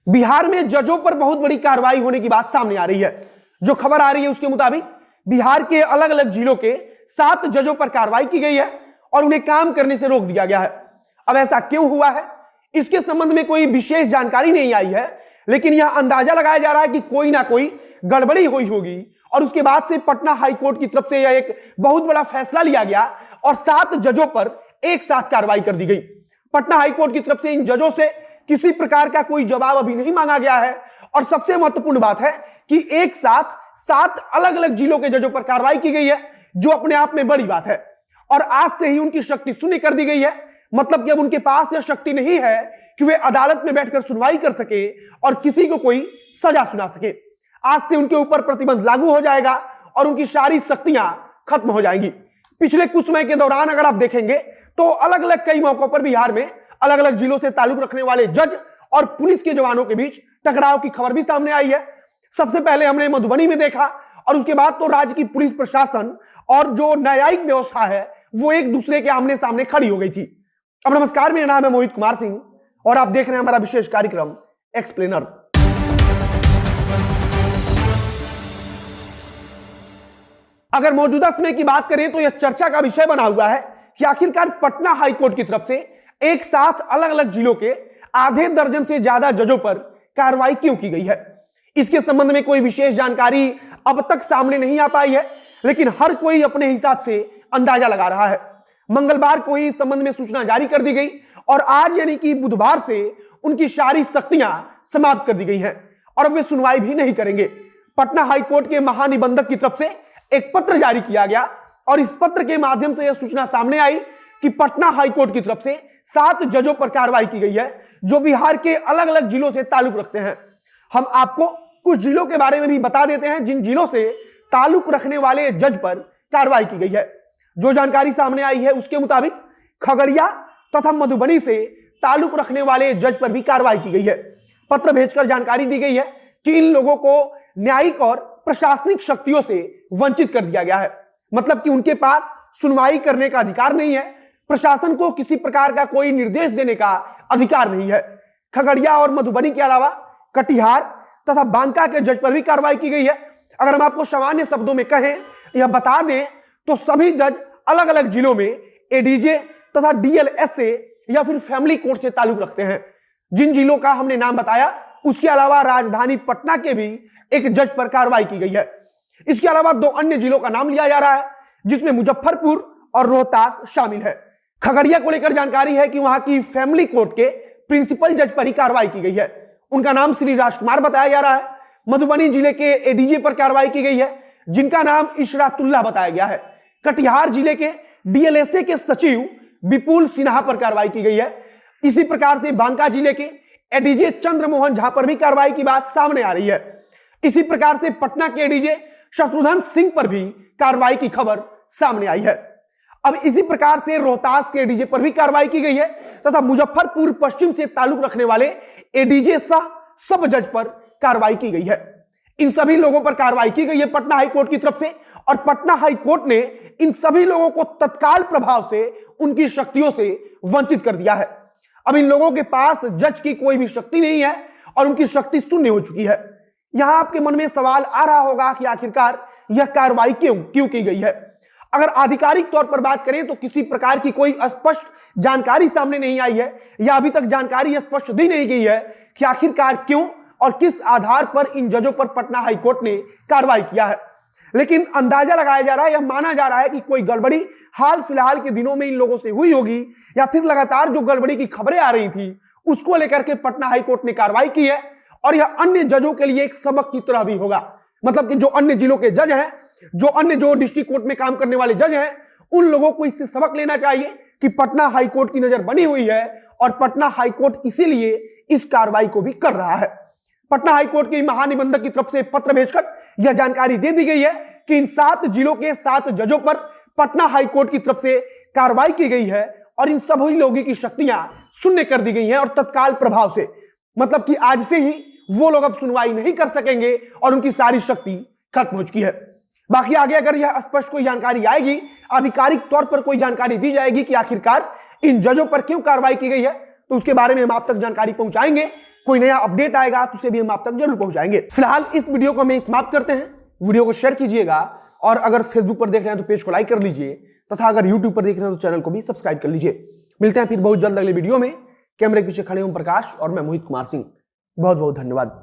बिहार में जजों पर बहुत बड़ी कार्रवाई होने की बात सामने आ रही है। जो खबर आ रही है उसके मुताबिक बिहार के अलग अलग जिलों के 7 जजों पर कार्रवाई की गई है और उन्हें काम करने से रोक दिया गया है। अब ऐसा क्यों हुआ है, इसके संबंध में कोई विशेष जानकारी नहीं आई है, लेकिन यह अंदाजा लगाया जा रहा है कि कोई ना कोई गड़बड़ी हुई होगी और उसके बाद से पटना हाईकोर्ट की तरफ से यह एक बहुत बड़ा फैसला लिया गया और 7 जजों पर एक साथ कार्रवाई कर दी गई। पटना हाईकोर्ट की तरफ से इन जजों से किसी प्रकार का कोई जवाब अभी नहीं मांगा गया है और सबसे महत्वपूर्ण बात है कि एक साथ 7 अलग अलग जिलों के जजों पर कार्रवाई की गई है, जो अपने आप में बड़ी बात है। और आज से ही उनकी शक्ति शून्य कर दी गई है, मतलब कि अब उनके पास यह शक्ति नहीं है कि वे अदालत में बैठकर सुनवाई कर सके और किसी को कोई सजा सुना सके। आज से उनके ऊपर प्रतिबंध लागू हो जाएगा और उनकी सारी शक्तियां खत्म हो जाएंगी। पिछले कुछ समय के दौरान अगर आप देखेंगे तो अलग अलग कई मौकों पर बिहार में अलग अलग जिलों से ताल्लुक रखने वाले जज और पुलिस के जवानों के बीच टकराव की खबर भी सामने आई है। सबसे पहले हमने मधुबनी में देखा और उसके बाद तो राज्य की पुलिस प्रशासन और जो न्यायिक व्यवस्था है वो एक दूसरे के आमने सामने खड़ी हो गई थी। अब नमस्कार, मेरा नाम है मोहित कुमार सिंह और आप देख रहे हैं हमारा विशेष कार्यक्रम एक्सप्लेनर। अगर मौजूदा समय की बात करें तो यह चर्चा का विषय बना हुआ है कि आखिरकार पटना हाईकोर्ट की तरफ से एक साथ अलग अलग जिलों के आधे दर्जन से ज्यादा जजों पर कार्रवाई क्यों की गई है। इसके संबंध में कोई विशेष जानकारी अब तक सामने नहीं आ पाई है, लेकिन हर कोई अपने हिसाब से अंदाजा लगा रहा है। मंगलवार को ही इस संबंध में सूचना जारी कर दी गई और आज यानी कि बुधवार से उनकी सारी शक्तियां समाप्त कर दी गई हैं और अब वे सुनवाई भी नहीं करेंगे। पटना हाईकोर्ट के महानिबंधक की तरफ से एक पत्र जारी किया गया और इस पत्र के माध्यम से यह सूचना सामने आई कि पटना हाईकोर्ट की तरफ से 7 जजों पर कार्रवाई की गई है जो बिहार के अलग अलग जिलों से ताल्लुक रखते हैं। हम आपको कुछ जिलों के बारे में भी बता देते हैं जिन जिलों से ताल्लुक रखने वाले जज पर कार्रवाई की गई है। जो जानकारी सामने आई है उसके मुताबिक खगड़िया तथा मधुबनी से ताल्लुक रखने वाले जज पर भी कार्रवाई की गई है। पत्र भेजकर जानकारी दी गई है कि इन लोगों को न्यायिक और प्रशासनिक शक्तियों से वंचित कर दिया गया है, मतलब कि उनके पास सुनवाई करने का अधिकार नहीं है, प्रशासन को किसी प्रकार का कोई निर्देश देने का अधिकार नहीं है। खगड़िया और मधुबनी के अलावा कटिहार तथा बांका के जज पर भी कार्रवाई की गई है। अगर हम आपको सामान्य शब्दों में कहें या बता दें तो सभी जज अलग अलग जिलों में एडीजे तथा डीएलएस से या फिर फैमिली कोर्ट से ताल्लुक रखते हैं। जिन जिलों का हमने नाम बताया उसके अलावा राजधानी पटना के भी एक जज पर कार्रवाई की गई है। इसके अलावा 2 अन्य जिलों का नाम लिया जा रहा है जिसमें मुजफ्फरपुर और रोहतास शामिल है। खगड़िया को लेकर जानकारी है कि वहां की फैमिली कोर्ट के प्रिंसिपल जज पर ही कार्रवाई की गई है, उनका नाम श्री राजकुमार बताया जा रहा है। मधुबनी जिले के एडीजे पर कार्रवाई की गई है जिनका नाम इशरातुल्लाह बताया गया है। कटिहार जिले के डीएलएसए के सचिव विपुल सिन्हा पर कार्रवाई की गई है। इसी प्रकार से बांका जिले के एडीजे चंद्रमोहन झा पर भी कार्रवाई की बात सामने आ रही है। इसी प्रकार से पटना के एडीजे शत्रुघ्न सिंह पर भी कार्रवाई की खबर सामने आई है। अब इसी प्रकार से रोहतास के एडीजे पर भी कार्रवाई की गई है तथा मुजफ्फरपुर पश्चिम से ताल्लुक रखने वाले एडीजे सह सब जज पर कार्रवाई की गई है। इन सभी लोगों पर कार्रवाई की गई है पटना हाईकोर्ट की तरफ से और पटना हाईकोर्ट ने इन सभी लोगों को तत्काल प्रभाव से उनकी शक्तियों से वंचित कर दिया है। अब इन लोगों के पास जज की कोई भी शक्ति नहीं है और उनकी शक्ति शून्य हो चुकी है। यहां आपके मन में सवाल आ रहा होगा कि आखिरकार यह कार्रवाई क्यों की गई है। अगर आधिकारिक तौर पर बात करें तो किसी प्रकार की कोई स्पष्ट जानकारी सामने नहीं आई है या अभी तक जानकारी स्पष्ट दी नहीं गई है कि आखिरकार क्यों और किस आधार पर इन जजों पर पटना हाईकोर्ट ने कार्रवाई किया है। लेकिन अंदाजा लगाया जा रहा है, यह माना जा रहा है कि कोई गड़बड़ी हाल फिलहाल के दिनों में इन लोगों से हुई होगी या फिर लगातार जो गड़बड़ी की खबरें आ रही थी उसको लेकर के पटना हाईकोर्ट ने कार्रवाई की है और यह अन्य जजों के लिए एक सबक की तरह भी होगा। मतलब कि जो अन्य जिलों के जज हैं, जो अन्य जो डिस्ट्रिक्ट कोर्ट में काम करने वाले जज हैं, उन लोगों को इससे सबक लेना चाहिए कि पटना हाईकोर्ट की नजर बनी हुई है और पटना हाईकोर्ट इसीलिए इस कार्रवाई को भी कर रहा है। पटना हाईकोर्ट के महानिबंधक की तरफ से पत्र भेजकर यह जानकारी दे दी गई है कि इन 7 जिलों के 7 जजों पर पटना हाईकोर्ट की तरफ से कार्रवाई की गई है और इन सभी लोगों की शक्तियां शून्य कर दी गई हैं और तत्काल प्रभाव से, मतलब कि आज से ही वो लोग अब सुनवाई नहीं कर सकेंगे और उनकी सारी शक्ति खत्म हो चुकी है। बाकी आगे अगर यह स्पष्ट कोई जानकारी आएगी, आधिकारिक तौर पर कोई जानकारी दी जाएगी कि आखिरकार इन जजों पर क्यों कार्रवाई की गई है, तो उसके बारे में हम आप तक जानकारी पहुंचाएंगे। कोई नया अपडेट आएगा तो उसे भी हम आप तक जरूर पहुंचाएंगे। फिलहाल इस वीडियो को हम समाप्त करते हैं। वीडियो को शेयर कीजिएगा और अगर फेसबुक पर देख रहे हैं तो पेज को लाइक कर लीजिए तथा अगर यूट्यूब पर देख रहे हैं तो चैनल को भी सब्सक्राइब कर लीजिए। मिलते हैं फिर बहुत जल्द अगले वीडियो में। कैमरे के पीछे खड़े ओम प्रकाश और मैं मोहित कुमार सिंह। बहुत बहुत धन्यवाद।